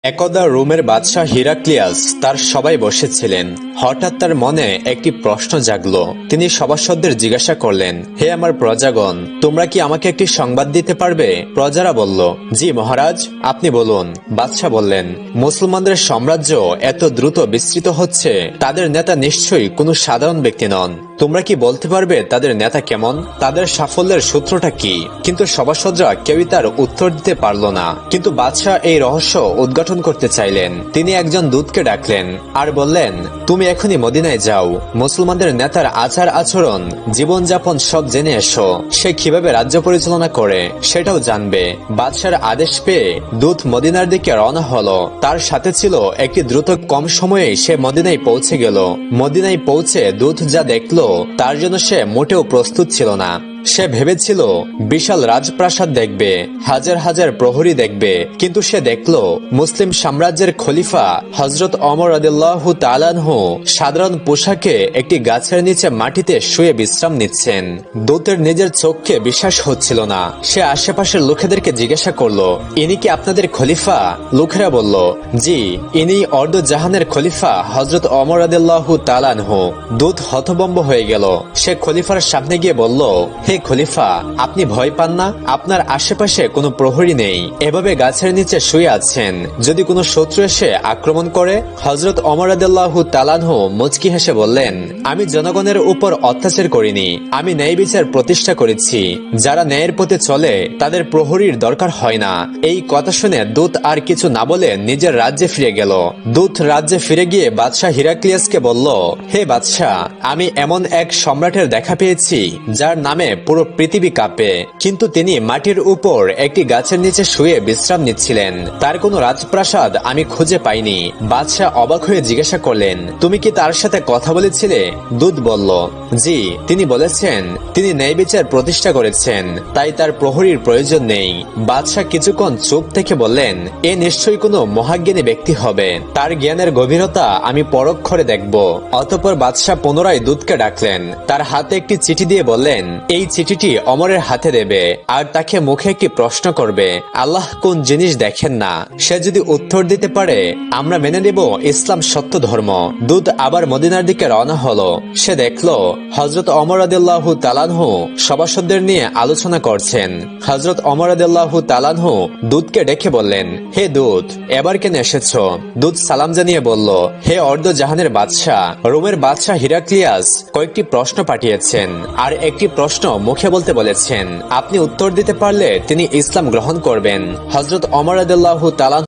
একদা রোমের বাদশাহ হিরাক্লিয়াস তার সবাই বসেছিলেন। হঠাৎ তার মনে একটি প্রশ্ন জাগলো। তিনি সভাসদদের জিজ্ঞাসা করলেন, হে আমার প্রজাগণ, তোমরা কি আমাকে একটি সংবাদ দিতে পারবে? প্রজারা বলল, জি মহারাজ, আপনি বলুন। বাদশাহ বললেন, মুসলমানদের সাম্রাজ্য এত দ্রুত বিস্তৃত হচ্ছে, তাদের নেতা নিশ্চয়ই কোনো সাধারণ ব্যক্তি নন। তোমরা কি বলতে পারবে তাদের নেতা কেমন, তাদের সাফল্যের সূত্রটা কি? কিন্তু সভাসদরা কেউই তার উত্তর দিতে পারল না। কিন্তু বাদশাহ এই রহস্য উদ্ঘাটন করতে চাইলেন। তিনি একজন দূতকে ডাকলেন আর বললেন, তুমি এখনই মদিনায় যাও, মুসলমানদের নেতার আচার আচরণ, জীবনযাপন সব জেনে এসো। সে কিভাবে রাজ্য পরিচালনা করে সেটাও জানবে। বাদশার আদেশ পেয়ে দূত মদিনার দিকে রওনা হলো। তার সাথে ছিল একটি দ্রুত, কম সময়ে সে মদিনায় পৌঁছে গেল। মদিনায় পৌঁছে দূত যা দেখলো তার জন্য সে মোটেও প্রস্তুত ছিল না। সে ভেবেছিল বিশাল রাজপ্রাসাদ দেখবে, হাজার হাজার প্রহরী দেখবে, কিন্তু সে দেখলো মুসলিম সাম্রাজ্যের খলিফা হযরত ওমর রাদিয়াল্লাহু তাআলা আনহু সাধারণ পোশাকে একটি গাছের নিচে মাটিতে শুয়ে বিশ্রাম নিচ্ছেন। দূতের নিজের চোখকে বিশ্বাস হচ্ছিল না। সে আশেপাশের লোকেদেরকে জিজ্ঞাসা করলো, ইনি কি আপনাদের খলিফা? লোকেরা বলল, জি, ইনি অর্ধ জাহানের খলিফা হযরত ওমর রাদিয়াল্লাহু তাআলা আনহু। দূত হতভম্ব হয়ে গেল। সে খলিফার সামনে গিয়ে বলল, হে খলিফা, আপনি ভয় পান না? আপনার আশেপাশে কোনো প্রহরী নেই, এভাবে গাছের নিচে শুয়ে আছেন। যদি কোনো শত্রু এসে আক্রমণ করে? হযরত ওমর রাদিয়াল্লাহু তাআলা আনহু মুচকি হেসে বললেন, আমি জনগণের উপর অত্যাচার করিনি, আমি ন্যায় বিচার প্রতিষ্ঠা করেছি। যারা ন্যায়ের পথে চলে তাদের প্রহরীর দরকার হয় না। এই কথা শুনে দূত আর কিছু না বলে নিজের রাজ্যে ফিরে গেল। দূত রাজ্যে ফিরে গিয়ে বাদশাহ হিরাক্লিয়াসকে বলল, হে বাদশাহ, আমি এমন এক সম্রাটের দেখা পেয়েছি যার নামে পুরো পৃথিবী কাঁপে, কিন্তু তিনি মাটির উপর একটি গাছের নিচে শুয়ে বিশ্রাম নিচ্ছিলেন। তার কোনো রাজপ্রাসাদ আমি খুঁজে পাইনি। বাদশাহ অবাক হয়ে জিজ্ঞাসা করলেন, তুমি কি তার সাথে কথা বলেছিলে? দূত বলল, জি, তিনি বলেছেন তিনি ন্যায় বিচার প্রতিষ্ঠা করেছেন, তাই তার প্রহরীর প্রয়োজন নেই। বাদশাহ কিছুক্ষণ চুপ থেকে বললেন, এ নিশ্চয়ই কোনো মহাজ্ঞানী ব্যক্তি হবে, তার জ্ঞানের গভীরতা আমি পরোক্ষরে দেখব। অতঃপর বাদশাহ পুনরায় দূতকে ডাকলেন। তার হাতে একটি চিঠি দিয়ে বললেন, এই চিঠিটি অমরের হাতে দেবে আর তাকে মুখে একটি প্রশ্ন করবে, আল্লাহ কোন জিনিস দেখেন না? সে যদি উত্তর দিতে পারে, আমরা মেনে নেব ইসলাম সত্য ধর্ম। দূত আবার মদিনার দিকে রওনা হলো। সে দেখলো হযরত ওমর রাদিয়াল্লাহু তাআলা আনহু সভাসদদের নিয়ে আলোচনা করছেন। হযরত ওমর রাদিয়াল্লাহু তাআলা আনহু দূতকে ডেকে বললেন, হে দূত, এবার কেন এসেছো? দূত সালাম জানিয়ে বলল, হে অর্ধ জাহানের বাদশাহ, রোমের বাদশাহ হিরাক্লিয়াস কয়েকটি প্রশ্ন পাঠিয়েছেন আর একটি প্রশ্ন মুখে বলতে বলেছেন। আপনি উত্তর দিতে পারলে তিনি ইসলাম গ্রহণ করবেন। হযরত ওমর রাদিয়াল্লাহু তাআলা